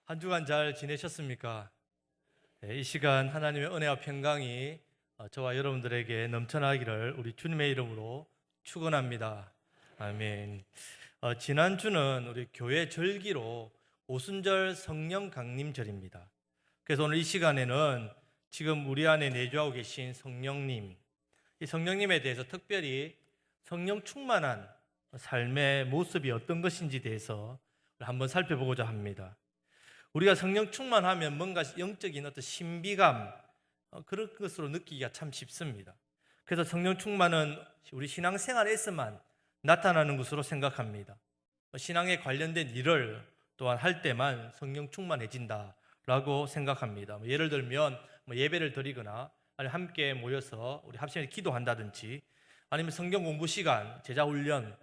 한 주간 잘 지내셨습니까? 이 시간 하나님의 은혜와 평강이 저와 여러분들에게 넘쳐나기를 우리 주님의 이름으로 축원합니다. 아멘. 지난주는 우리 교회 절기로 오순절 성령 강림절입니다. 그래서 오늘 이 시간에는 지금 우리 안에 내주하고 계신 성령님, 이 성령님에 대해서 특별히 성령 충만한 삶의 모습이 어떤 것인지 대해서 한번 살펴보고자 합니다. 우리가 성령 충만하면 뭔가 영적인 어떤 신비감 그런 것으로 느끼기가 참 쉽습니다. 그래서 성령 충만은 우리 신앙생활에서만 나타나는 것으로 생각합니다. 신앙에 관련된 일을 또한 할 때만 성령 충만해진다라고 생각합니다. 예를 들면 예배를 드리거나 아니면 함께 모여서 우리 합심해서 기도한다든지 아니면 성경 공부 시간, 제자 훈련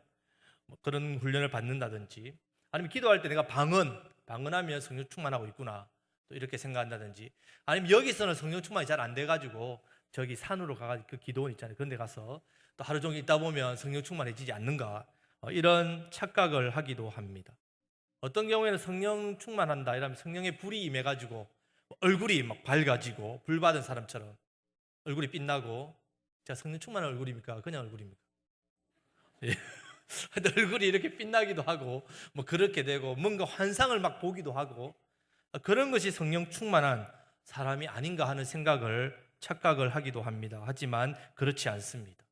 그런 훈련을 받는다든지 아니면 기도할 때 내가 방언하면 성령 충만하고 있구나 또 이렇게 생각한다든지 아니면 여기서는 성령 충만이 잘 안 돼가지고 저기 산으로 가가지고 그 기도원 있잖아요. 그런 데 가서 또 하루 종일 있다 보면 성령 충만해지지 않는가 이런 착각을 하기도 합니다. 어떤 경우에는 성령 충만한다 이러면 성령의 불이 임해가지고 얼굴이 막 밝아지고 불 받은 사람처럼 얼굴이 빛나고 제가 성령 충만한 얼굴입니까? 그냥 얼굴입니까? 예. 얼굴이 이렇게 빛나기도 하고 뭐 그렇게 되고 뭔가 환상을 막 보기도 하고 그런 것이 성령 충만한 사람이 아닌가 하는 착각을 하기도 합니다. 하지만 그렇지 않습니다.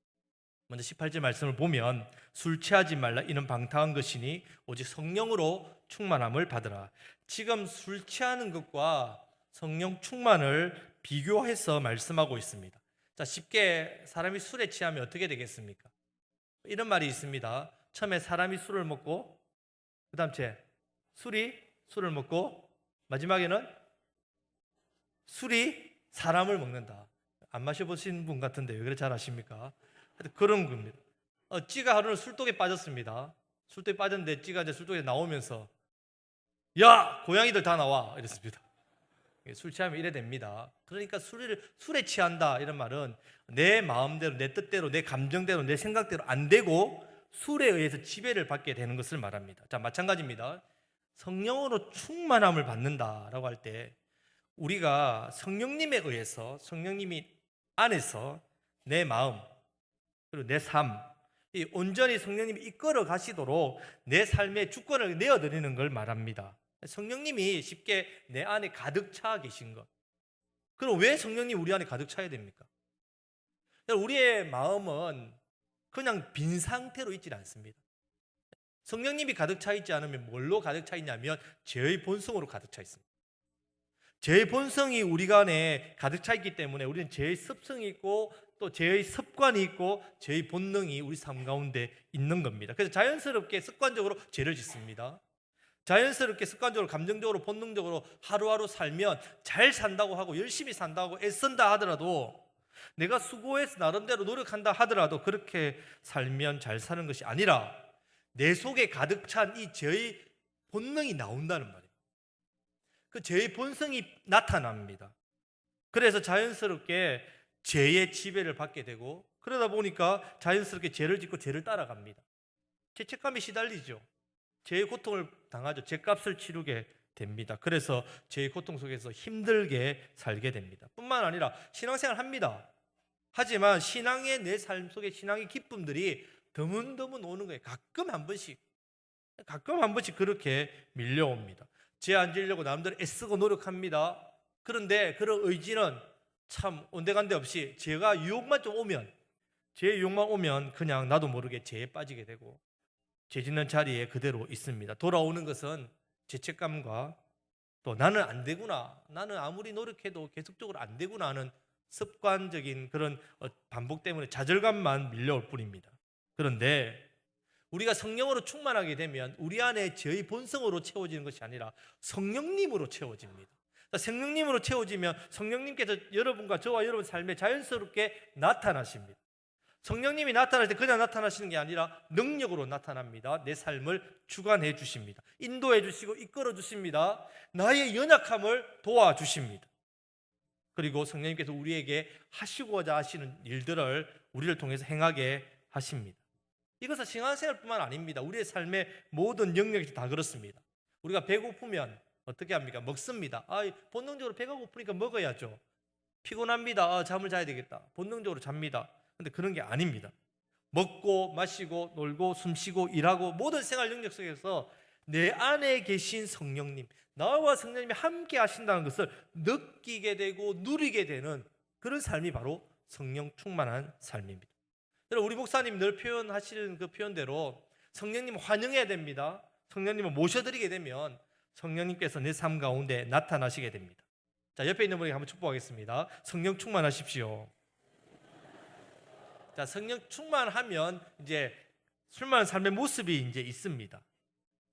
먼저 18절 말씀을 보면 술 취하지 말라 이는 방탕한 것이니 오직 성령으로 충만함을 받으라. 지금 술 취하는 것과 성령 충만을 비교해서 말씀하고 있습니다. 자, 쉽게 사람이 술에 취하면 어떻게 되겠습니까? 이런 말이 있습니다. 처음에 사람이 술을 먹고 그 다음 술이 술을 먹고 마지막에는 술이 사람을 먹는다. 안 마셔보신 분 같은데 왜 그래 잘 아십니까? 그런 겁니다. 찌가 하루는 술독에 빠졌습니다. 술독에 빠졌는데 찌가 이제 술독에 나오면서 야 고양이들 다 나와 이랬습니다. 술 취하면 이래 됩니다. 그러니까 술에 취한다 이런 말은 내 마음대로 내 뜻대로 내 감정대로 내 생각대로 안 되고 술에 의해서 지배를 받게 되는 것을 말합니다. 자, 마찬가지입니다. 성령으로 충만함을 받는다라고 할 때 우리가 성령님에 의해서 성령님이 안에서 내 마음 그리고 내 삶 이 온전히 성령님이 이끌어 가시도록 내 삶의 주권을 내어드리는 걸 말합니다. 성령님이 쉽게 내 안에 가득 차 계신 것. 그럼 왜 성령님이 우리 안에 가득 차야 됩니까? 우리의 마음은 그냥 빈 상태로 있지 않습니다. 성령님이 가득 차 있지 않으면 뭘로 가득 차 있냐면 죄의 본성으로 가득 차 있습니다. 죄의 본성이 우리 안에 가득 차 있기 때문에 우리는 죄의 습성이 있고 또 죄의 습관이 있고 죄의 본능이 우리 삶 가운데 있는 겁니다. 그래서 자연스럽게 습관적으로 죄를 짓습니다. 자연스럽게 습관적으로 감정적으로 본능적으로 하루하루 살면 잘 산다고 하고 열심히 산다고 애쓴다 하더라도 내가 수고해서 나름대로 노력한다 하더라도 그렇게 살면 잘 사는 것이 아니라 내 속에 가득 찬 이 죄의 본능이 나온다는 말이에요. 그 죄의 본성이 나타납니다. 그래서 자연스럽게 죄의 지배를 받게 되고 그러다 보니까 자연스럽게 죄를 짓고 죄를 따라갑니다. 죄책감에 시달리죠. 죄의 고통을 당하죠. 죄값을 치르게 됩니다. 그래서 죄의 고통 속에서 힘들게 살게 됩니다. 뿐만 아니라 신앙생활 합니다. 하지만 신앙의 내 삶 속에 신앙의 기쁨들이 드문드문 오는 거예요. 가끔 한 번씩 그렇게 밀려옵니다. 죄 안 지려고 남들 애쓰고 노력합니다. 그런데 그런 의지는 참 온데간데 없이 죄의 유혹만 오면 그냥 나도 모르게 죄에 빠지게 되고 죄 짓는 자리에 그대로 있습니다. 돌아오는 것은 죄책감과 또 나는 안 되구나, 나는 아무리 노력해도 계속적으로 안 되구나 하는 습관적인 그런 반복 때문에 좌절감만 밀려올 뿐입니다. 그런데 우리가 성령으로 충만하게 되면 우리 안에 죄의 본성으로 채워지는 것이 아니라 성령님으로 채워집니다. 성령님으로 채워지면 성령님께서 여러분과 저와 여러분 삶에 자연스럽게 나타나십니다. 성령님이 나타날 때 그냥 나타나시는 게 아니라 능력으로 나타납니다. 내 삶을 주관해 주십니다. 인도해 주시고 이끌어 주십니다. 나의 연약함을 도와주십니다. 그리고 성령님께서 우리에게 하시고자 하시는 일들을 우리를 통해서 행하게 하십니다. 이것은 신앙생활뿐만 아닙니다. 우리의 삶의 모든 영역이 다 그렇습니다. 우리가 배고프면 어떻게 합니까? 먹습니다. 본능적으로 배가 고프니까 먹어야죠. 피곤합니다. 잠을 자야 되겠다. 본능적으로 잡니다. 근데 그런 게 아닙니다. 먹고 마시고 놀고 숨쉬고 일하고 모든 생활 영역 속에서 내 안에 계신 성령님, 나와 성령님이 함께 하신다는 것을 느끼게 되고 누리게 되는 그런 삶이 바로 성령 충만한 삶입니다. 여러분, 우리 목사님 늘 표현하시는 그 표현대로 성령님 환영해야 됩니다. 성령님을 모셔드리게 되면 성령님께서 내 삶 가운데 나타나시게 됩니다. 자, 옆에 있는 분에게 한번 축복하겠습니다. 성령 충만하십시오. 자, 성령 충만하면 이제 충만한 삶의 모습이 이제 있습니다.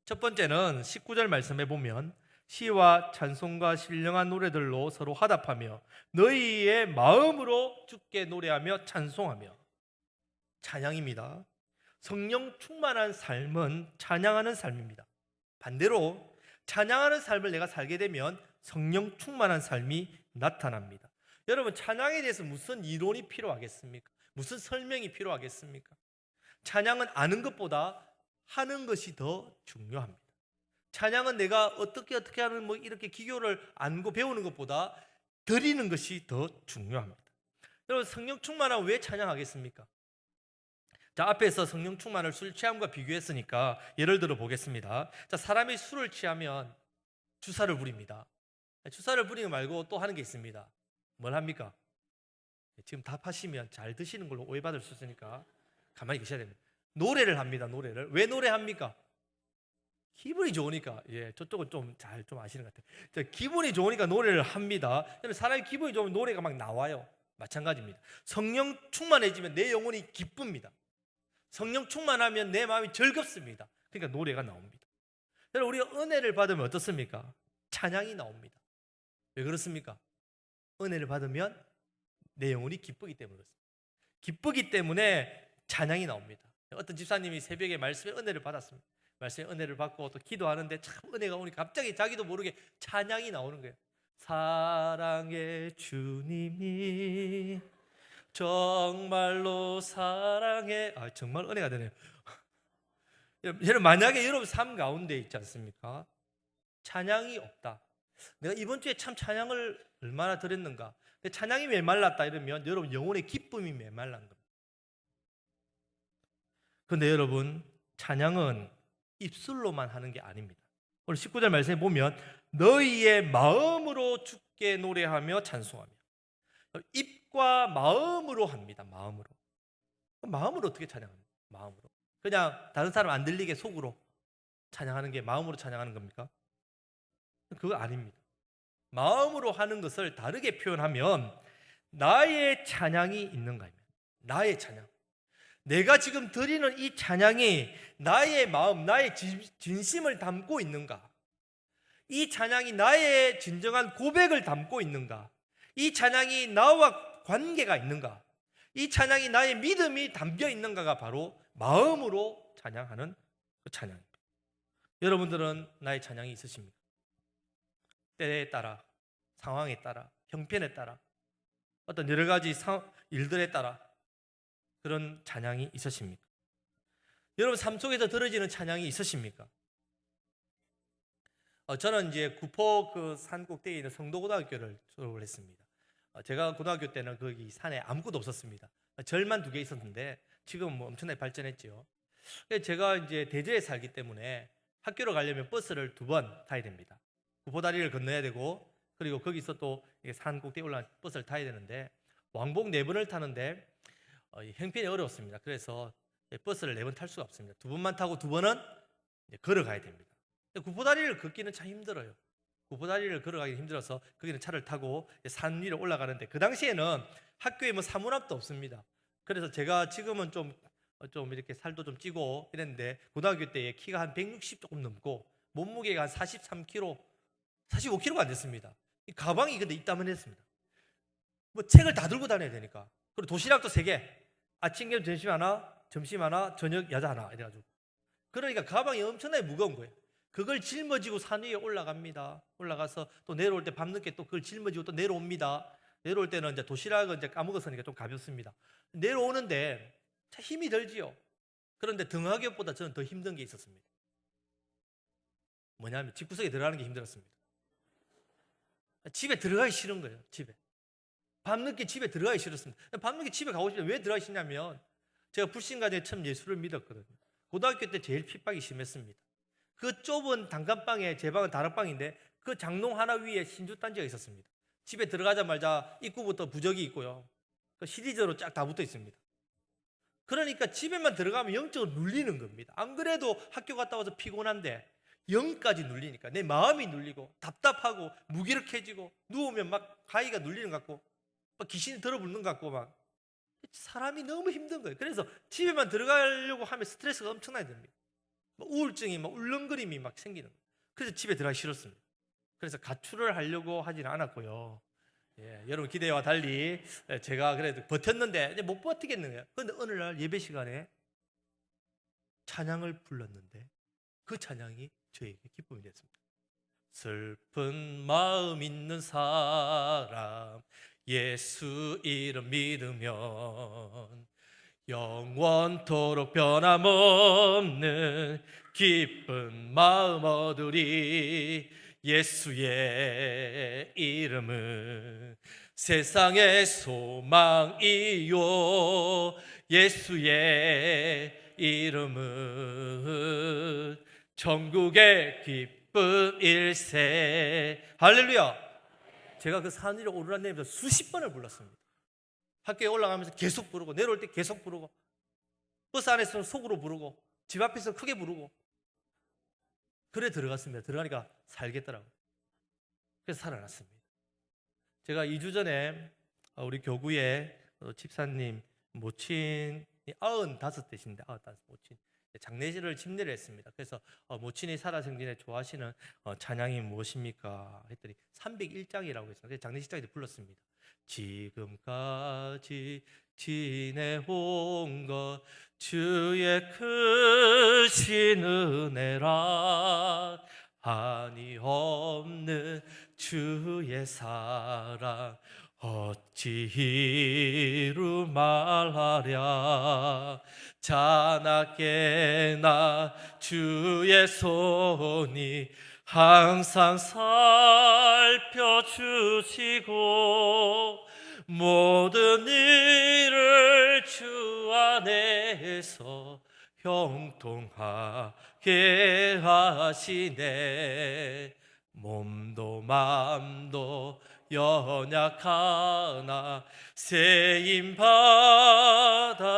첫 번째는 19절 말씀에 보면 시와 찬송과 신령한 노래들로 서로 화답하며 너희의 마음으로 주께 노래하며 찬송하며. 찬양입니다. 성령 충만한 삶은 찬양하는 삶입니다. 반대로 찬양하는 삶을 내가 살게 되면 성령 충만한 삶이 나타납니다. 여러분, 찬양에 대해서 무슨 이론이 필요하겠습니까? 무슨 설명이 필요하겠습니까? 찬양은 아는 것보다 하는 것이 더 중요합니다. 찬양은 내가 어떻게 하는 이렇게 기교를 알고 배우는 것보다 드리는 것이 더 중요합니다. 여러분, 성령 충만하면 왜 찬양하겠습니까? 자, 앞에서 성령 충만을 술 취함과 비교했으니까 예를 들어 보겠습니다. 자, 사람이 술을 취하면 주사를 부립니다. 주사를 부리는 거 말고 또 하는 게 있습니다. 뭘 합니까? 지금 답하시면 잘 드시는 걸로 오해받을 수 있으니까 가만히 계셔야 됩니다. 노래를 합니다. 노래를. 왜 노래합니까? 기분이 좋으니까. 저쪽은 좀 아시는 것 같아요. 기분이 좋으니까 노래를 합니다. 사람이 기분이 좋으면 노래가 막 나와요. 마찬가지입니다. 성령 충만해지면 내 영혼이 기쁩니다. 성령 충만하면 내 마음이 즐겁습니다. 그러니까 노래가 나옵니다. 여러분, 우리가 은혜를 받으면 어떻습니까? 찬양이 나옵니다. 왜 그렇습니까? 은혜를 받으면 내 영혼이 기쁘기 때문에 그렇습니다. 기쁘기 때문에 찬양이 나옵니다. 어떤 집사님이 새벽에 말씀에 은혜를 받았습니다. 말씀에 은혜를 받고 또 기도하는데 참 은혜가 오니까 갑자기 자기도 모르게 찬양이 나오는 거예요. 사랑의 주님이 정말로 사랑해. 정말 은혜가 되네요. 여러분, 만약에 여러분 삶 가운데 있지 않습니까? 찬양이 없다. 내가 이번 주에 참 찬양을 얼마나 드렸는가. 찬양이 메말랐다 이러면 여러분 영혼의 기쁨이 메말란 겁니다. 그런데 여러분, 찬양은 입술로만 하는 게 아닙니다. 오늘 19절 말씀에 보면 너희의 마음으로 주께 노래하며 찬송하며. 입과 마음으로 합니다. 마음으로 어떻게 찬양합니까? 마음으로. 그냥 다른 사람 안 들리게 속으로 찬양하는 게 마음으로 찬양하는 겁니까? 그거 아닙니다. 마음으로 하는 것을 다르게 표현하면 나의 찬양이 있는가입니다. 나의 찬양. 내가 지금 드리는 이 찬양이 나의 마음, 나의 진심을 담고 있는가? 이 찬양이 나의 진정한 고백을 담고 있는가? 이 찬양이 나와 관계가 있는가? 이 찬양이 나의 믿음이 담겨 있는가가 바로 마음으로 찬양하는 그 찬양입니다. 여러분들은 나의 찬양이 있으십니까? 때에 따라, 상황에 따라, 형편에 따라, 어떤 여러 가지 일들에 따라 그런 찬양이 있으십니까? 여러분 삶 속에서 들어지는 찬양이 있으십니까? 저는 이제 구포 그 산 꼭대기에 있는 성도고등학교를 졸업을 했습니다. 제가 고등학교 때는 거기 산에 아무것도 없었습니다. 절만 2개 있었는데 지금 뭐 엄청나게 발전했죠. 제가 이제 대저에 살기 때문에 학교로 가려면 버스를 2번 타야 됩니다. 구포다리를 건너야 되고, 그리고 거기서 또 산 꼭대기 올라간 버스를 타야 되는데 왕복 4번을 타는데 형편이 어려웠습니다. 그래서 버스를 4번 탈 수가 없습니다. 2번만 타고 2번은 걸어가야 됩니다. 구포다리를 걷기는 참 힘들어요. 구포다리를 걸어가기 힘들어서 거기는 차를 타고 산 위로 올라가는데, 그 당시에는 학교에 뭐 사물함도 없습니다. 그래서 제가 지금은 좀 이렇게 살도 좀 찌고 이랬는데, 고등학교 때 키가 한 160 조금 넘고 몸무게가 한 43kg, 45kg가 안 됐습니다. 이 가방이 근데 이따만했습니다. 뭐 책을 다 들고 다녀야 되니까. 그리고 도시락도 3개. 아침, 겸 점심 하나, 점심 하나, 저녁 야자 하나 이래가지고. 그러니까 가방이 엄청나게 무거운 거예요. 그걸 짊어지고 산 위에 올라갑니다. 올라가서 또 내려올 때 밤늦게 또 그걸 짊어지고 또 내려옵니다. 내려올 때는 이제 도시락은 이제 까먹었으니까 좀 가볍습니다. 내려오는데 참 힘이 들지요. 그런데 등하굣보다 저는 더 힘든 게 있었습니다. 뭐냐면 집구석에 들어가는 게 힘들었습니다. 집에 들어가기 싫은 거예요. 집에. 밤늦게 집에 들어가기 싫었습니다. 밤늦게 집에 가고 싶은데 왜 들어가기 싫냐면 제가 불신가정에 처음 예수를 믿었거든요. 고등학교 때 제일 핍박이 심했습니다. 그 좁은 단칸방에 제 방은 다락방인데 그 장롱 하나 위에 신주단지가 있었습니다. 집에 들어가자마자 입구부터 부적이 있고요. 그 시리즈로 쫙 다 붙어 있습니다. 그러니까 집에만 들어가면 영적으로 눌리는 겁니다. 안 그래도 학교 갔다 와서 피곤한데 영까지 눌리니까 내 마음이 눌리고 답답하고 무기력해지고 누우면 막 가위가 눌리는 것 같고 막 귀신이 들어붙는 것 같고 막 사람이 너무 힘든 거예요. 그래서 집에만 들어가려고 하면 스트레스가 엄청나게 됩니다. 막 우울증이 막 울렁거림이 막 생기는 거예요. 그래서 집에 들어가기 싫었습니다. 그래서 가출을 하려고 하지는 않았고요. 여러분 기대와 달리 제가 그래도 버텼는데 이제 못 버티겠는 거예요. 그런데 어느 날 예배 시간에 찬양을 불렀는데 그 찬양이 저에게 기쁨이 됐습니다. 슬픈 마음 있는 사람 예수 이름 믿으면 영원토록 변함없는 기쁜 마음 얻으리. 예수의 이름은 세상의 소망이요 예수의 이름은 천국의 기쁨 일세. 할렐루야. 제가 그 산 위로 오르락내리면서 수십 번을 불렀습니다. 학교에 올라가면서 계속 부르고 내려올 때 계속 부르고 버스 안에서는 속으로 부르고 집 앞에서 크게 부르고 그래 들어갔습니다. 들어가니까 살겠더라고요. 그래서 살아났습니다. 제가 2주 전에 우리 교구의 집사님 모친이 95대신데 95 모친 장례식을 침례를 했습니다. 그래서 모친이 살아생전에 좋아하시는 찬양이 무엇입니까? 했더니 301장이라고 했어요. 그래서 장례식장에서 불렀습니다. 지금까지 지내온 것 주의 크신 은혜라 한이 없는 주의 사랑 어찌 이루 말하랴. 자나깨나 주의 손이 항상 살펴주시고 모든 일을 주 안에서 형통하게 하시네. 몸도 맘도 연약하나 세임받아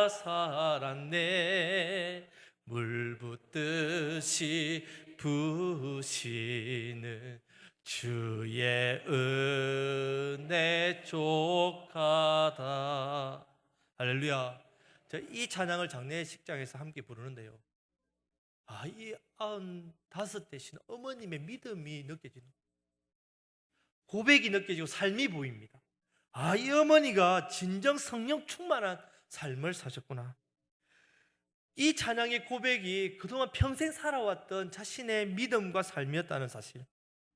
살았네. 물 붓듯이 부으시는 주의 은혜 족하다. 할렐루야. 이 찬양을 장례식장에서 함께 부르는데요, 이 95 되신 어머님의 믿음이 느껴지는, 고백이 느껴지고 삶이 보입니다. 이 어머니가 진정 성령 충만한 삶을 사셨구나. 이 찬양의 고백이 그동안 평생 살아왔던 자신의 믿음과 삶이었다는 사실,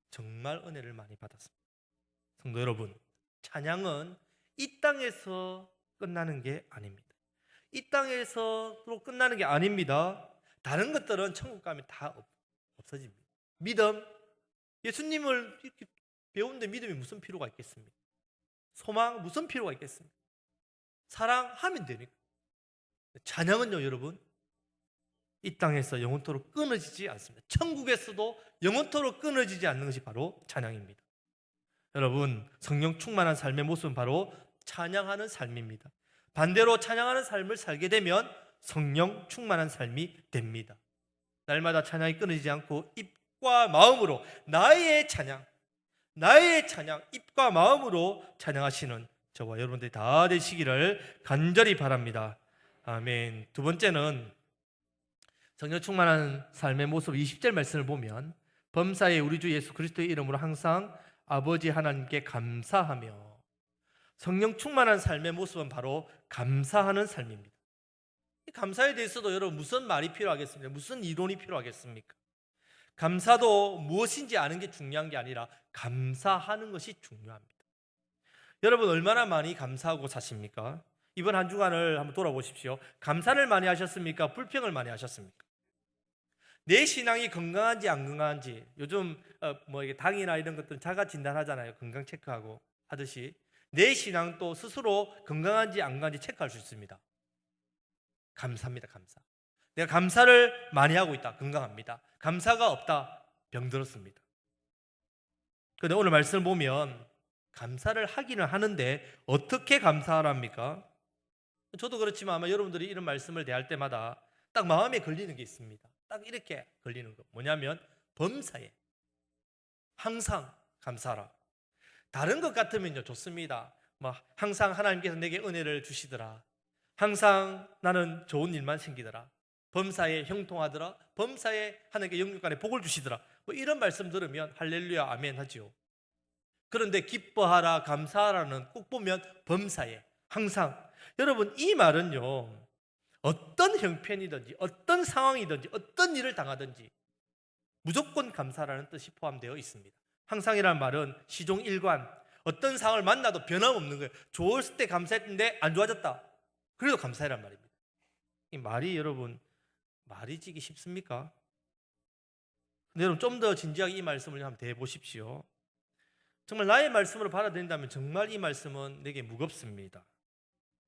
정말 은혜를 많이 받았습니다. 성도 여러분, 찬양은 이 땅에서 끝나는 게 아닙니다. 이 땅에서로 끝나는 게 아닙니다. 다른 것들은 천국 가면 다 없어집니다. 믿음, 예수님을 이렇게 배우는데 믿음이 무슨 필요가 있겠습니까? 소망 무슨 필요가 있겠습니까? 사랑하면 되니까. 찬양은요 여러분, 이 땅에서 영원토록 끊어지지 않습니다. 천국에서도 영원토록 끊어지지 않는 것이 바로 찬양입니다. 여러분, 성령 충만한 삶의 모습은 바로 찬양하는 삶입니다. 반대로 찬양하는 삶을 살게 되면 성령 충만한 삶이 됩니다. 날마다 찬양이 끊어지지 않고 입과 마음으로 나의 찬양, 입과 마음으로 찬양하시는 저와 여러분들이 다 되시기를 간절히 바랍니다. 아멘. 두 번째는 성령 충만한 삶의 모습 20절 말씀을 보면 범사에 우리 주 예수 그리스도의 이름으로 항상 아버지 하나님께 감사하며. 성령 충만한 삶의 모습은 바로 감사하는 삶입니다. 이 감사에 대해서도 여러분 무슨 말이 필요하겠습니까? 무슨 이론이 필요하겠습니까? 감사도 무엇인지 아는 게 중요한 게 아니라 감사하는 것이 중요합니다. 여러분 얼마나 많이 감사하고 사십니까? 이번 한 주간을 한번 돌아보십시오. 감사를 많이 하셨습니까? 불평을 많이 하셨습니까? 내 신앙이 건강한지 안 건강한지, 요즘 뭐 이게 당이나 이런 것들은 자가 진단하잖아요. 건강 체크하고 하듯이 내 신앙도 스스로 건강한지 안 건강한지 체크할 수 있습니다. 감사합니다. 감사. 내가 감사를 많이 하고 있다. 건강합니다. 감사가 없다. 병들었습니다. 그런데 오늘 말씀을 보면 감사를 하기는 하는데 어떻게 감사하랍니까? 저도 그렇지만 아마 여러분들이 이런 말씀을 대할 때마다 딱 마음에 걸리는 게 있습니다. 딱 이렇게 걸리는 거. 뭐냐면 범사에 항상 감사하라. 다른 것 같으면요 좋습니다. 뭐 항상 하나님께서 내게 은혜를 주시더라. 항상 나는 좋은 일만 생기더라. 범사에 형통하더라. 범사에 하나님께 영육간에 복을 주시더라. 뭐 이런 말씀 들으면 할렐루야 아멘 하지요. 그런데 기뻐하라 감사하라는 꼭 보면 범사에 항상. 여러분 이 말은요 어떤 형편이든지 어떤 상황이든지 어떤 일을 당하든지 무조건 감사라는 뜻이 포함되어 있습니다. 항상이라는 말은 시종 일관, 어떤 상황을 만나도 변함없는 거예요. 좋았을 때 감사했는데 안 좋아졌다, 그래도 감사해란 말입니다. 이 말이 여러분 말이 지기 쉽습니까? 근데 여러분 좀 더 진지하게 이 말씀을 한번 대보십시오. 정말 나의 말씀으로 받아들인다면 정말 이 말씀은 내게 무겁습니다.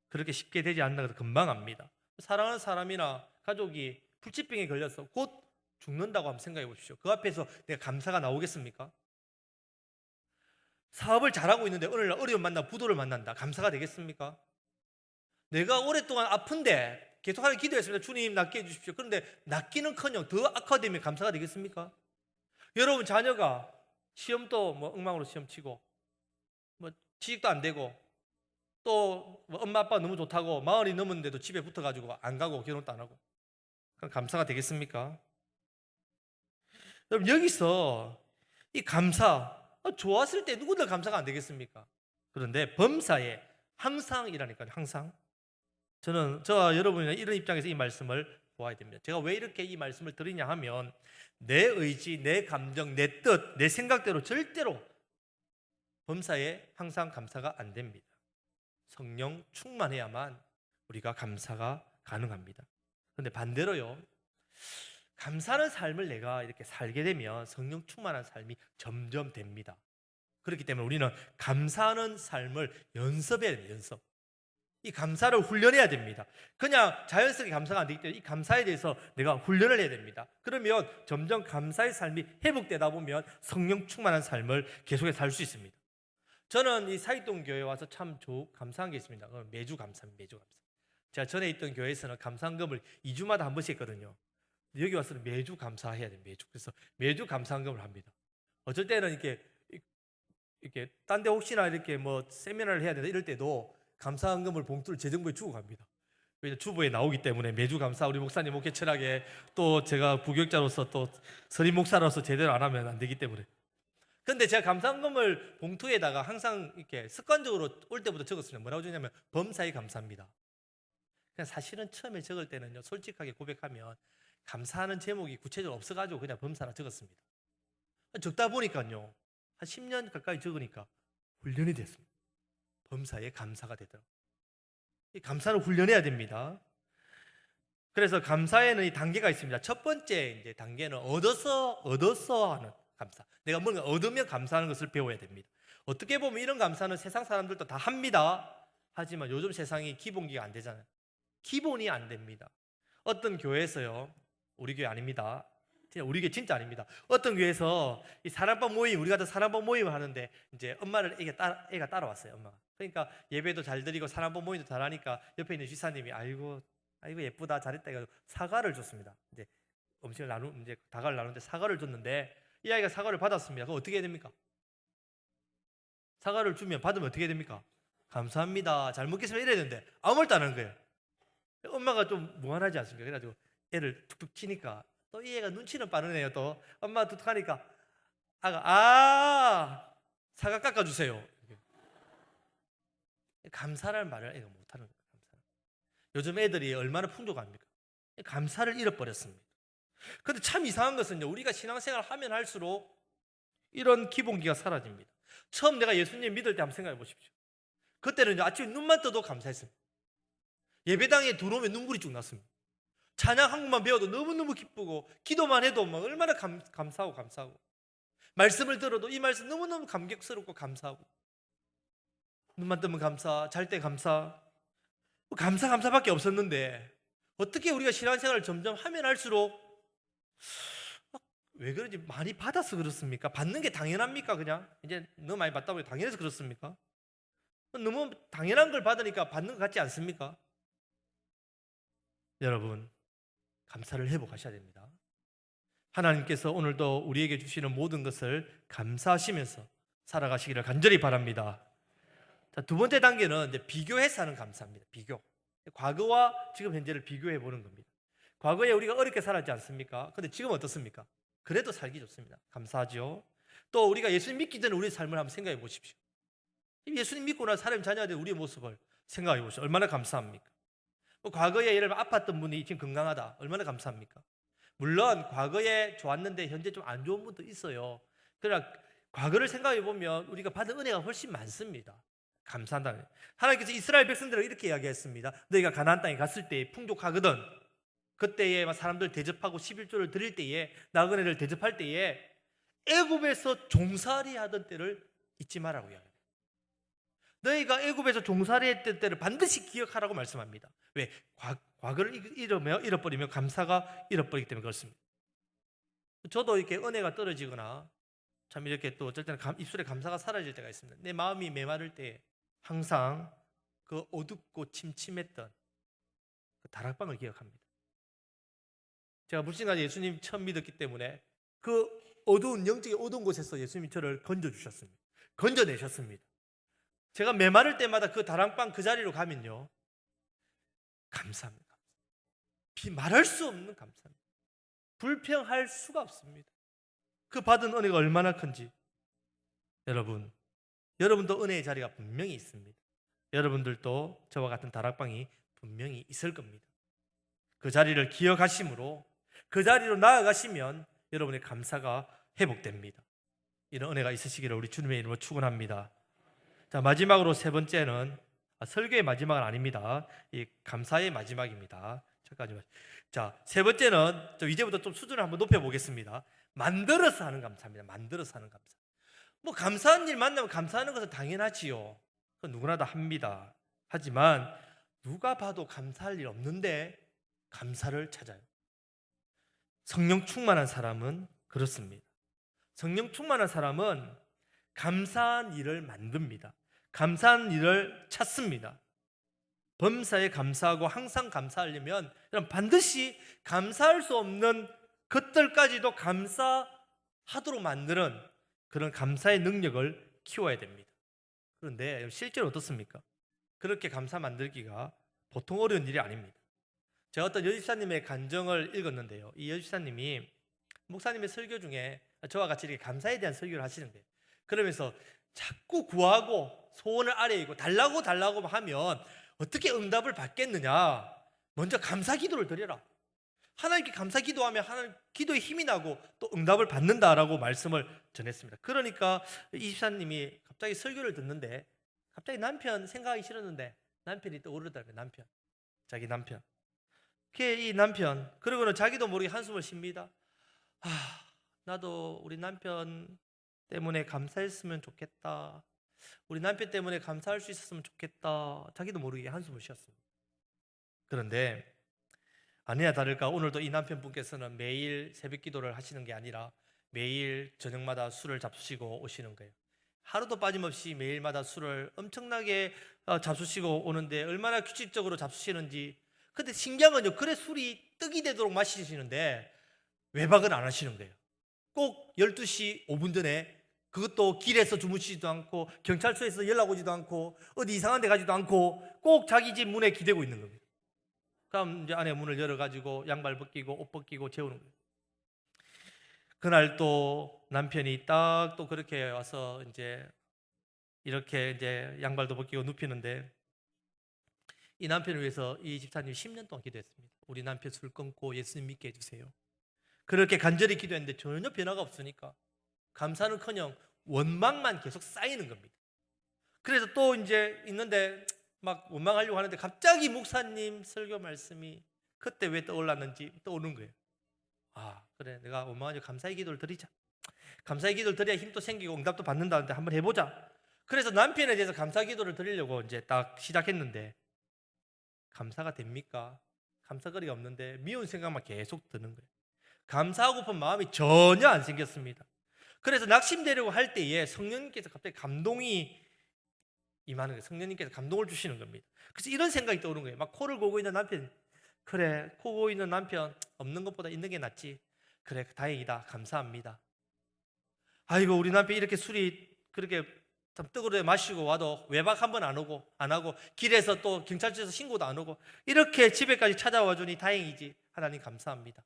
그렇게 쉽게 되지 않는다 해서 금방 압니다. 사랑하는 사람이나 가족이 불치병에 걸려서 곧 죽는다고 한번 생각해 보십시오. 그 앞에서 내가 감사가 나오겠습니까? 사업을 잘하고 있는데 어느 날 어려움 만나 부도를 만난다. 감사가 되겠습니까? 내가 오랫동안 아픈데 계속하는 기도했습니다. 주님 낫게 해주십시오. 그런데 낫기는커녕 더 악화되면 감사가 되겠습니까? 여러분 자녀가 시험도 뭐 엉망으로 시험 치고 뭐 취직도 안 되고 또 뭐 엄마 아빠가 너무 좋다고 마흔이 넘었는데도 집에 붙어가지고 안 가고 결혼도 안 하고, 그럼 감사가 되겠습니까? 여러분 여기서 이 감사, 좋았을 때 누구들 감사가 안 되겠습니까? 그런데 범사에 항상이라니까요. 항상. 저는 저와 여러분이 이런 입장에서 이 말씀을 보아야 됩니다. 제가 왜 이렇게 이 말씀을 드리냐 하면 내 의지, 내 감정, 내 뜻, 내 생각대로 절대로 범사에 항상 감사가 안 됩니다. 성령 충만해야만 우리가 감사가 가능합니다. 그런데 반대로요, 감사하는 삶을 내가 이렇게 살게 되면 성령 충만한 삶이 점점 됩니다. 그렇기 때문에 우리는 감사하는 삶을 연습해야 됩니다. 연습. 이 감사를 훈련해야 됩니다. 그냥 자연스럽게 감사가 안 되기 때문에 이 감사에 대해서 내가 훈련을 해야 됩니다. 그러면 점점 감사의 삶이 회복되다 보면 성령 충만한 삶을 계속해서 살 수 있습니다. 저는 이 사익동 교회에 와서 참 감사한 게 있습니다. 매주 감사합니다. 매주 감사. 제가 전에 있던 교회에서는 감사헌금을 2주마다 한 번씩 했거든요. 여기 와서는 매주 감사해야 돼요. 매주. 그래서 매주 감사헌금을 합니다. 어쩔 때는 이렇게 딴 데 혹시나 이렇게 뭐 세미나를 해야 되나 이럴 때도 감사헌금을 봉투를 재정부에 주고 갑니다. 왜냐면 주보에 나오기 때문에 매주 감사. 우리 목사님 목회 철학에 또 제가 부교육자로서 또 선임 목사로서 제대로 안 하면 안 되기 때문에. 근데 제가 감사헌금을 봉투에다가 항상 이렇게 습관적으로 올 때부터 적었습니다. 뭐라고 적냐면 범사에 감사합니다. 그냥 사실은 처음에 적을 때는요, 솔직하게 고백하면 감사하는 제목이 구체적으로 없어가지고 그냥 범사라 적었습니다. 적다 보니까요, 한 10년 가까이 적으니까 훈련이 됐습니다. 범사에 감사가 되더라고요. 이 감사를 훈련해야 됩니다. 그래서 감사에는 이 단계가 있습니다. 첫 번째 이제 단계는 얻어서 하는 감사. 내가 뭔가 얻으면 감사하는 것을 배워야 됩니다. 어떻게 보면 이런 감사는 세상 사람들도 다 합니다. 하지만 요즘 세상이 기본기가 안 되잖아요. 기본이 안 됩니다. 어떤 교회에서요, 우리 교회 아닙니다. 우리 교회 진짜 아닙니다. 어떤 교회에서 이 사랑방 모임, 우리 같은 사랑방 모임을 하는데 이제 엄마를 애가 따라왔어요. 엄마가. 그러니까 예배도 잘 드리고 사랑방 모임도 잘하니까 옆에 있는 지사님이 아이고 예쁘다 잘했다 해가지고 사과를 줬습니다. 이제 음식을 이제 다과를 나누는데 사과를 줬는데 이 아이가 사과를 받았습니다. 그럼 어떻게 해야 됩니까? 사과를 받으면 어떻게 해야 됩니까? 감사합니다. 잘 먹겠습니다. 이래야 되는데 아무 말도 안 하는 거예요. 엄마가 좀 무한하지 않습니까? 그래가지고 애를 툭툭 치니까 또 이 애가 눈치는 빠르네요. 또 엄마가 툭툭 하니까 사과 깎아주세요. 감사라는 말을 애가 못하는 거예요. 요즘 애들이 얼마나 풍족합니까? 감사를 잃어버렸습니다. 그런데 참 이상한 것은요, 우리가 신앙생활을 하면 할수록 이런 기본기가 사라집니다. 처음 내가 예수님 믿을 때 한번 생각해 보십시오. 그때는 아침에 눈만 떠도 감사했습니다. 예배당에 들어오면 눈물이 쭉 났습니다. 찬양 한 곡만 배워도 너무너무 기쁘고 기도만 해도 막 얼마나 감사하고 말씀을 들어도 이 말씀 너무너무 감격스럽고 감사하고 눈만 뜨면 감사, 잘 때 감사, 감사밖에 없었는데 어떻게 우리가 신앙생활을 점점 하면 할수록 왜 그런지 많이 받아서 그렇습니까? 받는 게 당연합니까? 그냥 이제 너무 많이 받다 보니 당연해서 그렇습니까? 너무 당연한 걸 받으니까 받는 것 같지 않습니까? 여러분, 감사를 회복하셔야 됩니다. 하나님께서 오늘도 우리에게 주시는 모든 것을 감사하시면서 살아가시기를 간절히 바랍니다. 자, 두 번째 단계는 이제 비교해서 하는 감사입니다. 비교. 과거와 지금 현재를 비교해 보는 겁니다. 과거에 우리가 어렵게 살았지 않습니까? 근데 지금 어떻습니까? 그래도 살기 좋습니다. 감사하죠. 또 우리가 예수님 믿기 전에 우리의 삶을 한번 생각해 보십시오. 예수님 믿고 나서 하나님 자녀가 된 우리의 모습을 생각해 보십시오. 얼마나 감사합니까? 과거에 예를 들면 아팠던 분이 지금 건강하다. 얼마나 감사합니까? 물론 과거에 좋았는데 현재 좀 안 좋은 분도 있어요. 그러나 과거를 생각해 보면 우리가 받은 은혜가 훨씬 많습니다. 감사한다. 하나님께서 이스라엘 백성들을 이렇게 이야기했습니다. 너희가 가나안 땅에 갔을 때 풍족하거든. 그때에 사람들 대접하고 11조를 드릴 때에 나그네를 대접할 때에 애굽에서 종살이 하던 때를 잊지 말라고 이야기합니다. 너희가 애굽에서 종살이 했던 때를 반드시 기억하라고 말씀합니다. 왜? 과거를 잃어버리면 감사가 잃어버리기 때문에 그렇습니다. 저도 이렇게 은혜가 떨어지거나 참 이렇게 또 어쩔 때는 입술에 감사가 사라질 때가 있습니다. 내 마음이 메마를 때 항상 그 어둡고 침침했던 그 다락방을 기억합니다. 제가 불신까지 예수님 처음 믿었기 때문에 그 어두운 영적인 어두운 곳에서 예수님이 저를 건져주셨습니다. 건져내셨습니다. 제가 메마를 때마다 그 다락방 그 자리로 가면요 감사합니다. 말할 수 없는 감사합니다. 불평할 수가 없습니다. 그 받은 은혜가 얼마나 큰지. 여러분도 은혜의 자리가 분명히 있습니다. 여러분들도 저와 같은 다락방이 분명히 있을 겁니다. 그 자리를 기억하심으로 그 자리로 나아가시면 여러분의 감사가 회복됩니다. 이런 은혜가 있으시기를 우리 주님의 이름으로 축원합니다. 자, 마지막으로 세 번째는 설교의 마지막은 아닙니다. 이 감사의 마지막입니다. 잠깐만요. 자, 세 번째는 이제부터 좀 수준을 한번 높여보겠습니다. 만들어서 하는 감사입니다. 만들어서 하는 감사. 뭐 감사한 일 만나면 감사하는 것은 당연하지요. 그건 누구나 다 합니다. 하지만 누가 봐도 감사할 일 없는데 감사를 찾아요. 성령 충만한 사람은 그렇습니다. 성령 충만한 사람은 감사한 일을 만듭니다. 감사한 일을 찾습니다. 범사에 감사하고 항상 감사하려면 반드시 감사할 수 없는 것들까지도 감사하도록 만드는 그런 감사의 능력을 키워야 됩니다. 그런데 실제로 어떻습니까? 그렇게 감사 만들기가 보통 어려운 일이 아닙니다. 제가 어떤 여집사님의 간증을 읽었는데요. 이 여집사님이 목사님의 설교 중에 저와 같이 이렇게 감사에 대한 설교를 하시는데 그러면서 자꾸 구하고 소원을 아뢰고 달라고 하면 어떻게 응답을 받겠느냐? 먼저 감사 기도를 드려라. 하나님께 감사 기도하면 하나님 기도에 힘이 나고 또 응답을 받는다라고 말씀을 전했습니다. 그러니까 이 집사님이 갑자기 설교를 듣는데 갑자기 남편 생각하기 싫었는데 남편이 떠오르더라고요. 자기 남편. 이 남편 그러고는 자기도 모르게 한숨을 쉽니다. 나도 우리 남편 때문에 감사했으면 좋겠다. 우리 남편 때문에 감사할 수 있었으면 좋겠다. 자기도 모르게 한숨을 쉬었습니다. 그런데 아니나 다를까 오늘도 이 남편분께서는 매일 새벽 기도를 하시는 게 아니라 매일 저녁마다 술을 잡수시고 오시는 거예요. 하루도 빠짐없이 매일마다 술을 엄청나게 잡수시고 오는데 얼마나 규칙적으로 잡수시는지. 근데 신기한 건요, 그래 술이 떡이 되도록 마시시는데 외박은 안 하시는 거예요. 꼭 12시 5분 전에, 그것도 길에서 주무시지도 않고 경찰서에서 연락 오지도 않고 어디 이상한 데 가지도 않고 꼭 자기 집 문에 기대고 있는 겁니다. 그럼 이제 안에 문을 열어가지고 양발 벗기고 옷 벗기고 재우는 거예요. 그날 또 남편이 딱 또 그렇게 와서 이제 이렇게 이제 양발도 벗기고 눕히는데 이 남편을 위해서 이 집사님이 10년 동안 기도했습니다. 우리 남편 술 끊고 예수님 믿게 해주세요. 그렇게 간절히 기도했는데 전혀 변화가 없으니까 감사는커녕 원망만 계속 쌓이는 겁니다. 그래서 또 이제 있는데 막 원망하려고 하는데 갑자기 목사님 설교 말씀이 그때 왜 떠올랐는지 떠오르는 거예요. 아, 그래, 내가 어머니 감사의 기도를 드리자. 감사의 기도를 드려야 힘도 생기고 응답도 받는다는데 한번 해보자. 그래서 남편에 대해서 감사 기도를 드리려고 이제 딱 시작했는데 감사가 됩니까? 감사거리가 없는데 미운 생각만 계속 드는 거예요. 감사하고픈 마음이 전혀 안 생겼습니다. 그래서 낙심되려고 할 때에 성령님께서 갑자기 감동이 임하는 거예요. 성령님께서 감동을 주시는 겁니다. 그래서 이런 생각이 떠오르는 거예요. 막 코를 고고 있는 남편, 그래, 코 고고 있는 남편 없는 것보다 있는 게 낫지. 그래, 다행이다, 감사합니다. 아이고, 우리 남편 이렇게 술이 그렇게 참 뜨거워 마시고 와도 외박 한 번 안 하고 길에서 또 경찰서에서 신고도 안 오고 이렇게 집에까지 찾아와 주니 다행이지. 하나님 감사합니다.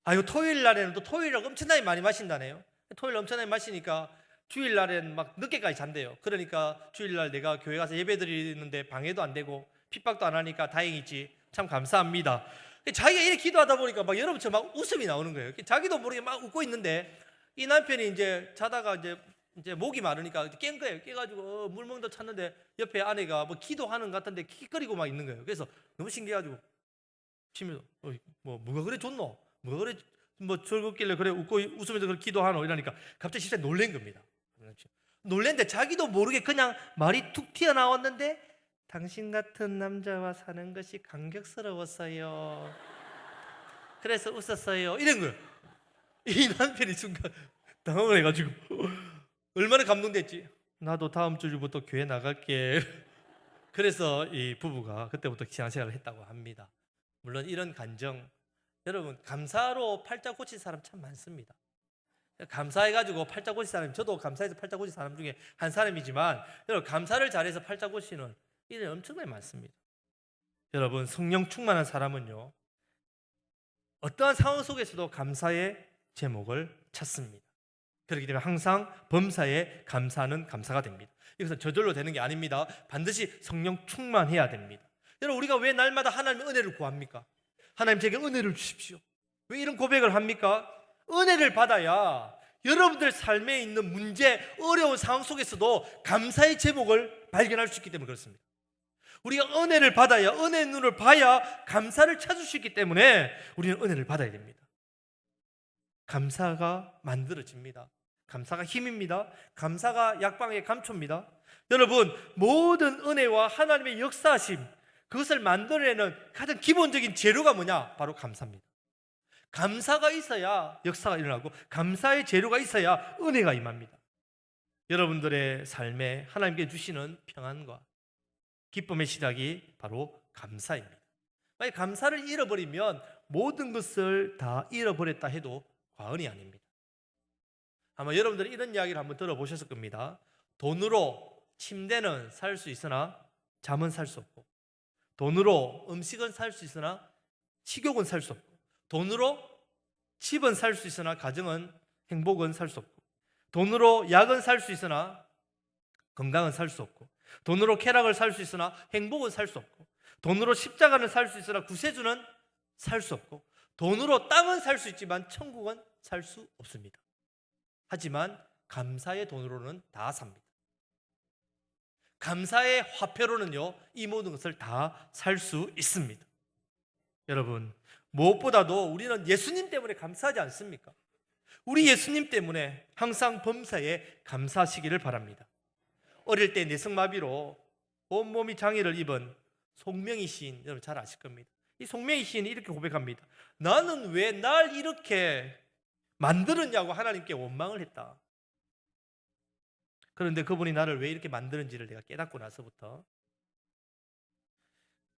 아이고, 토요일 날에는 또 토요일에 엄청나게 많이 마신다네요. 토요일 엄청나게 마시니까 주일 날엔 막 늦게까지 잔대요. 그러니까 주일 날 내가 교회 가서 예배 드리는데 방해도 안 되고 핍박도 안 하니까 다행이지. 참 감사합니다. 자기가 이렇게 기도하다 보니까 막 여러분처럼 막 웃음이 나오는 거예요. 자기도 모르게 막 웃고 있는데 이 남편이 이제 자다가 이제 목이 마르니까 깬 거예요. 깨가지고 물 먹는다 찾는데 옆에 아내가 뭐 기도하는 것 같은데 킥거리고 막 있는 거예요. 그래서 너무 신기해가지고 치면서 뭐가 그래 좋노? 뭐가 그래 뭐 즐겁길래 그래 웃고 웃으면서 그렇게 기도하노? 이러니까 갑자기 진짜 놀란 겁니다. 놀랬는데 자기도 모르게 그냥 말이 툭 튀어나왔는데 당신 같은 남자와 사는 것이 감격스러웠어요. 그래서 웃었어요. 이런 거예요. 이 남편이 순간 당황을 해가지고 얼마나 감동됐지. 나도 다음 주부터 교회 나갈게. 그래서 이 부부가 그때부터 신앙생활을 했다고 합니다. 물론 이런 간정, 여러분 감사로 팔자 고친 사람 참 많습니다. 감사해가지고 팔자 고친 사람, 저도 감사해서 팔자 고친 사람 중에 한 사람이지만 여러분 감사를 잘해서 팔자 고치는 일이 엄청나게 많습니다. 여러분 성령 충만한 사람은요 어떠한 상황 속에서도 감사의 제목을 찾습니다. 그렇기 때문에 항상 범사에 감사는 감사가 됩니다. 이것은 저절로 되는 게 아닙니다. 반드시 성령 충만해야 됩니다. 여러분 우리가 왜 날마다 하나님의 은혜를 구합니까? 하나님 제게 은혜를 주십시오. 왜 이런 고백을 합니까? 은혜를 받아야 여러분들 삶에 있는 문제, 어려운 상황 속에서도 감사의 제목을 발견할 수 있기 때문에 그렇습니다. 우리가 은혜를 받아야, 은혜의 눈을 봐야 감사를 찾을 수 있기 때문에 우리는 은혜를 받아야 됩니다. 감사가 만들어집니다. 감사가 힘입니다. 감사가 약방의 감초입니다. 여러분 모든 은혜와 하나님의 역사하심, 그것을 만들어내는 가장 기본적인 재료가 뭐냐? 바로 감사입니다. 감사가 있어야 역사가 일어나고 감사의 재료가 있어야 은혜가 임합니다. 여러분들의 삶에 하나님께 주시는 평안과 기쁨의 시작이 바로 감사입니다. 만약 감사를 잃어버리면 모든 것을 다 잃어버렸다 해도 과언이 아닙니다. 아마 여러분들이 이런 이야기를 한번 들어보셨을 겁니다. 돈으로 침대는 살 수 있으나 잠은 살 수 없고, 돈으로 음식은 살 수 있으나 식욕은 살 수 없고, 돈으로 집은 살 수 있으나 가정은, 행복은 살 수 없고, 돈으로 약은 살 수 있으나 건강은 살 수 없고, 돈으로 쾌락을 살 수 있으나 행복은 살 수 없고, 돈으로 십자가는 살 수 있으나 구세주는 살 수 없고, 돈으로 땅은 살 수 있지만 천국은 살 수 없습니다. 하지만 감사의 돈으로는 다 삽니다. 감사의 화폐로는요 이 모든 것을 다 살 수 있습니다. 여러분 무엇보다도 우리는 예수님 때문에 감사하지 않습니까? 우리 예수님 때문에 항상 범사에 감사하시기를 바랍니다. 어릴 때 뇌성마비로 온몸이 장애를 입은 송명희 시인, 여러분 잘 아실 겁니다. 이 송명희 시인이 이렇게 고백합니다. 나는 왜 날 이렇게 만들었냐고 하나님께 원망을 했다. 그런데 그분이 나를 왜 이렇게 만드는지를 내가 깨닫고 나서부터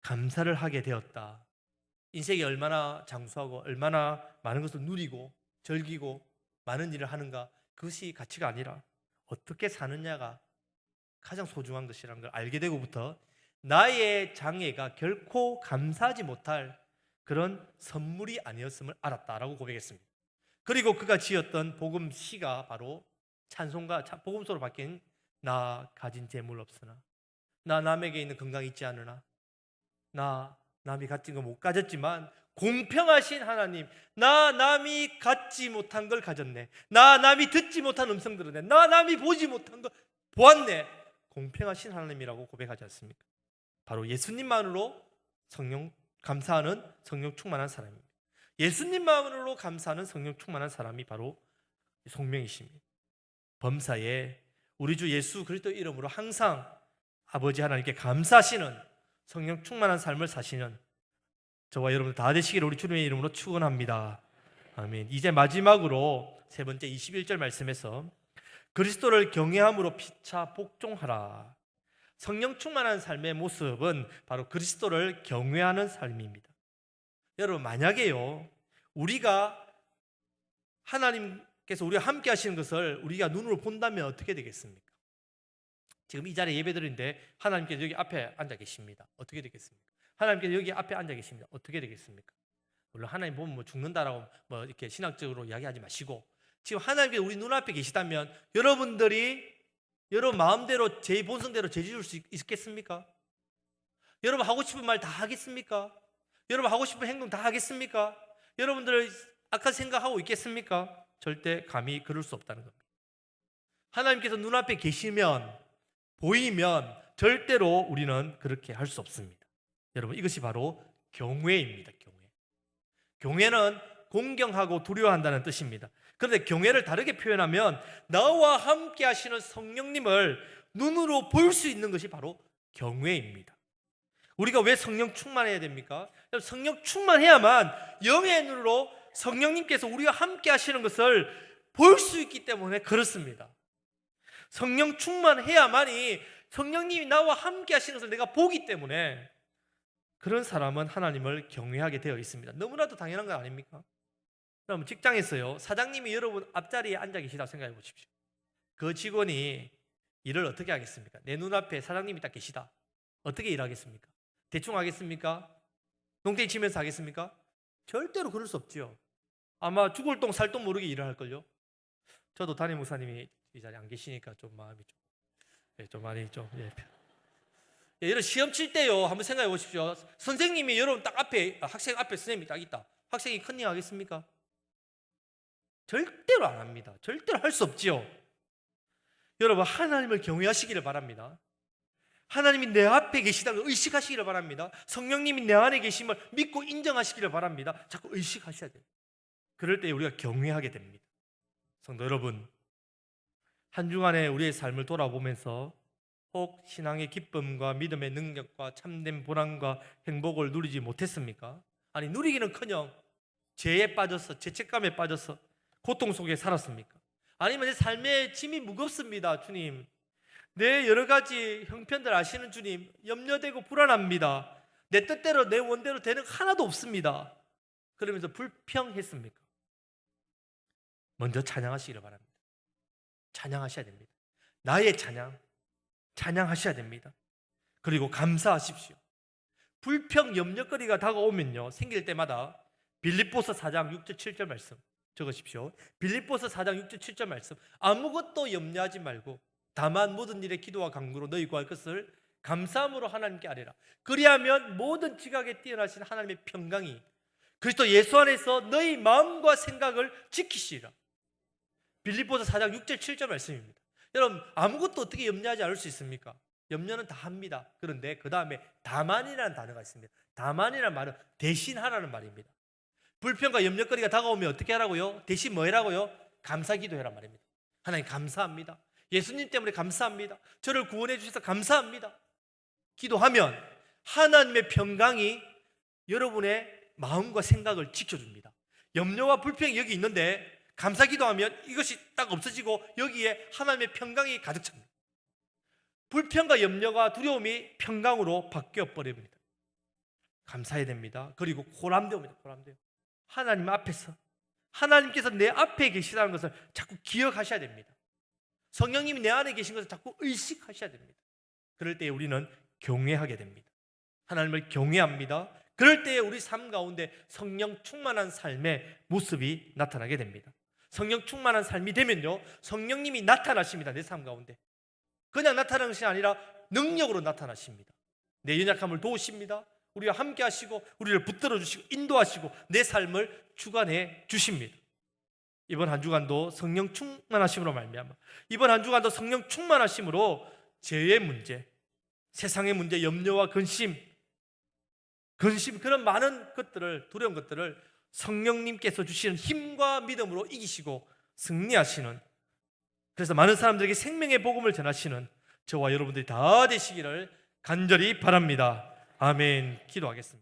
감사를 하게 되었다. 인생이 얼마나 장수하고 얼마나 많은 것을 누리고 즐기고 많은 일을 하는가, 그것이 가치가 아니라 어떻게 사느냐가 가장 소중한 것이라는 걸 알게 되고부터 나의 장애가 결코 감사하지 못할 그런 선물이 아니었음을 알았다라고 고백했습니다. 그리고 그가 지었던 복음 시가 바로 찬송가, 복음소로 바뀐 나 가진 재물 없으나, 나 남에게 있는 건강 있지 않으나, 나 남이 가진 거 못 가졌지만 공평하신 하나님, 나 남이 갖지 못한 걸 가졌네, 나 남이 듣지 못한 음성 들었네, 나 남이 보지 못한 걸 보았네. 공평하신 하나님이라고 고백하지 않습니까? 바로 예수님만으로 성령 감사하는 성령 충만한 사람입니다. 예수님만으로 감사하는 성령 충만한 사람이 바로 송명이십니다. 범사에 우리 주 예수 그리스도 이름으로 항상 아버지 하나님께 감사하시는 성령 충만한 삶을 사시는 저와 여러분 다 되시기를 우리 주님의 이름으로 축원합니다. 아멘. 이제 마지막으로 세 번째 21절 말씀에서 그리스도를 경외함으로 피차 복종하라. 성령 충만한 삶의 모습은 바로 그리스도를 경외하는 삶입니다. 여러분, 만약에요 우리가 하나님께서 우리와 함께 하시는 것을 우리가 눈으로 본다면 어떻게 되겠습니까? 지금 이 자리에 예배드리는데 하나님께서 여기 앞에 앉아 계십니다. 어떻게 되겠습니까? 하나님께서 여기 앞에 앉아 계십니다. 어떻게 되겠습니까? 물론 하나님 보면 뭐 죽는다라고 뭐 이렇게 신학적으로 이야기하지 마시고, 지금 하나님께서 우리 눈앞에 계시다면 여러분들이 여러분 마음대로 제 본성대로 죄지을 수 있겠습니까? 여러분 하고 싶은 말 다 하겠습니까? 여러분 하고 싶은 행동 다 하겠습니까? 여러분들 아까 생각하고 있겠습니까? 절대 감히 그럴 수 없다는 겁니다. 하나님께서 눈앞에 계시면, 보이면 절대로 우리는 그렇게 할 수 없습니다. 여러분, 이것이 바로 경외입니다. 경외는 공경하고 두려워한다는 뜻입니다. 그런데 경외를 다르게 표현하면 나와 함께 하시는 성령님을 눈으로 볼 수 있는 것이 바로 경외입니다. 우리가 왜 성령 충만해야 됩니까? 성령 충만해야만 영의 눈으로 성령님께서 우리와 함께 하시는 것을 볼 수 있기 때문에 그렇습니다. 성령 충만해야만이 성령님이 나와 함께 하시는 것을 내가 보기 때문에 그런 사람은 하나님을 경외하게 되어 있습니다. 너무나도 당연한 거 아닙니까? 그럼 직장에서요 사장님이 여러분 앞자리에 앉아 계시다고 생각해 보십시오. 그 직원이 일을 어떻게 하겠습니까? 내 눈앞에 사장님이 딱 계시다. 어떻게 일하겠습니까? 대충 하겠습니까? 농땡이 치면서 하겠습니까? 절대로 그럴 수 없지요. 아마 죽을 똥 살 똥 모르게 일을 할걸요. 저도 담임 목사님이 이 자리에 안 계시니까 좀 마음이 좀 많이 좀 이런 시험 칠 때요 한번 생각해 보십시오. 선생님이 여러분 딱 앞에, 학생 앞에 선생님이 딱 있다. 학생이 컨닝 하겠습니까? 절대로 안 합니다. 절대로 할 수 없지요. 여러분, 하나님을 경외하시기를 바랍니다. 하나님이 내 앞에 계시다는 걸 의식하시기를 바랍니다. 성령님이 내 안에 계심을 믿고 인정하시기를 바랍니다. 자꾸 의식하셔야 돼요. 그럴 때 우리가 경외하게 됩니다. 성도 여러분, 한 주간에 우리의 삶을 돌아보면서 혹 신앙의 기쁨과 믿음의 능력과 참된 보람과 행복을 누리지 못했습니까? 아니, 누리기는커녕 죄에 빠져서, 죄책감에 빠져서 고통 속에 살았습니까? 아니면 내 삶의 짐이 무겁습니다. 주님, 내 여러 가지 형편들 아시는 주님, 염려되고 불안합니다. 내 뜻대로 내 원대로 되는 거 하나도 없습니다. 그러면서 불평했습니까? 먼저 찬양하시기를 바랍니다. 찬양하셔야 됩니다. 나의 찬양하셔야 됩니다. 그리고 감사하십시오. 불평, 염려거리가 다가오면요 생길 때마다 빌립보서 4장 6절 7절 말씀 적으십시오. 빌립보서 4장 6절 7절 말씀, 아무것도 염려하지 말고 다만 모든 일에 기도와 간구로 너희 구할 것을 감사함으로 하나님께 아뢰라. 그리하면 모든 지각에 뛰어나신 하나님의 평강이 그리스도 예수 안에서 너희 마음과 생각을 지키시리라. 빌립보서 4장 6절 7절 말씀입니다. 여러분, 아무것도 어떻게 염려하지 않을 수 있습니까? 염려는 다 합니다. 그런데 그 다음에 다만이라는 단어가 있습니다. 다만이라는 말은 대신하라는 말입니다. 불평과 염려거리가 다가오면 어떻게 하라고요? 대신 뭐 해라고요? 감사기도해란 말입니다. 하나님 감사합니다. 예수님 때문에 감사합니다. 저를 구원해 주셔서 감사합니다. 기도하면 하나님의 평강이 여러분의 마음과 생각을 지켜줍니다. 염려와 불평이 여기 있는데 감사기도하면 이것이 딱 없어지고 여기에 하나님의 평강이 가득 찹니다. 불평과 염려가 두려움이 평강으로 바뀌어 버립니다. 감사해야 됩니다. 그리고 고람되옵니다. 고람돼요. 하나님 앞에서 하나님께서 내 앞에 계시다는 것을 자꾸 기억하셔야 됩니다. 성령님이 내 안에 계신 것을 자꾸 의식하셔야 됩니다. 그럴 때 우리는 경외하게 됩니다. 하나님을 경외합니다. 그럴 때 우리 삶 가운데 성령 충만한 삶의 모습이 나타나게 됩니다. 성령 충만한 삶이 되면요 성령님이 나타나십니다. 내 삶 가운데 그냥 나타나는 것이 아니라 능력으로 나타나십니다. 내 연약함을 도우십니다. 우리와 함께 하시고 우리를 붙들어 주시고 인도하시고 내 삶을 주관해 주십니다. 이번 한 주간도 성령 충만하심으로 말미암아 이번 한 주간도 성령 충만하심으로 죄의 문제, 세상의 문제, 염려와 근심, 근심, 그런 많은 것들을, 두려운 것들을 성령님께서 주시는 힘과 믿음으로 이기시고 승리하시는, 그래서 많은 사람들에게 생명의 복음을 전하시는 저와 여러분들이 다 되시기를 간절히 바랍니다. 아멘. 기도하겠습니다.